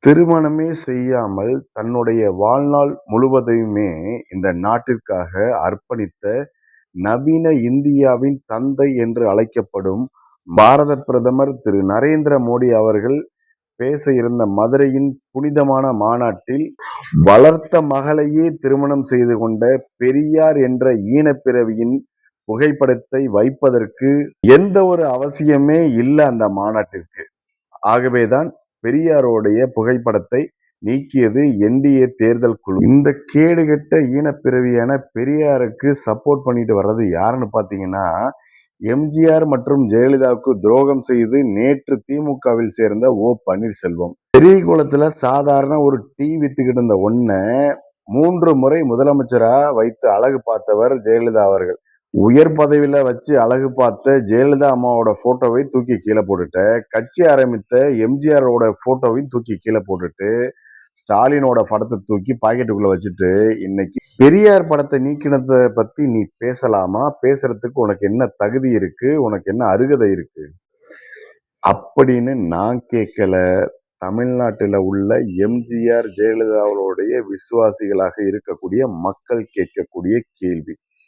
திருமணமே செய்யாமல் தன்னுடைய வாழ்நாள் முழுவதையுமே இந்த நாட்டிற்காக அர்ப்பணித்த நவீன இந்தியாவின் தந்தை என்று அழைக்கப்படும் பாரத பிரதமர் திரு நரேந்திர மோடி அவர்கள் பேச இருந்த மதுரையின் புனிதமான மாநாட்டில் வளர்த்த மகளையே திருமணம் செய்து கொண்ட பெரியார் என்ற ஈனப்பிறவியின் புகைப்படத்தை வைப்பதற்கு எந்த ஒரு அவசியமே இல்லை அந்த மாநாட்டிற்கு. ஆகவேதான் பெரியாருடைய புகைப்படத்தை நீக்கியது என்டிஏ தேர்தல் குழு. இந்த கேடுகெட்ட ஈனப்பிறவியான பெரியாருக்கு சப்போர்ட் பண்ணிட்டு வர்றது யாருன்னு பாத்தீங்கன்னா, எம்ஜிஆர் மற்றும் ஜெயலலிதாவுக்கு துரோகம் செய்து நேற்று திமுகவில் சேர்ந்த பன்னீர்செல்வம். பெரிய குளத்துல சாதாரண ஒரு டீ வித்துக்கிட்டு இருந்த 3 முறை முதலமைச்சரா வைத்து அழகு பார்த்தவர் ஜெயலலிதா அவர்கள். உயர் பதவியில வச்சு அழகு பார்த்த ஜெயலலிதா அம்மாவோட போட்டோவை தூக்கி கீழே போட்டுட்டு, கட்சி ஆரம்பித்த எம்ஜிஆரோட போட்டோவையும் தூக்கி கீழே போட்டுட்டு, ஸ்டாலினோட படத்தை தூக்கி பாக்கெட்டுக்குள்ள வச்சுட்டு, இன்னைக்கு பெரியார் படத்தை நீக்கினதை பத்தி நீ பேசலாமா? பேசுறதுக்கு உனக்கு என்ன தகுதி இருக்கு? உனக்கு என்ன அருகதை இருக்கு அப்படின்னு நான் கேட்கல. தமிழ்நாட்டில் உள்ள எம்ஜிஆர் ஜெயலலிதாவுடைய விசுவாசிகளாக இருக்கக்கூடிய மக்கள் கேட்கக்கூடிய கேள்வி.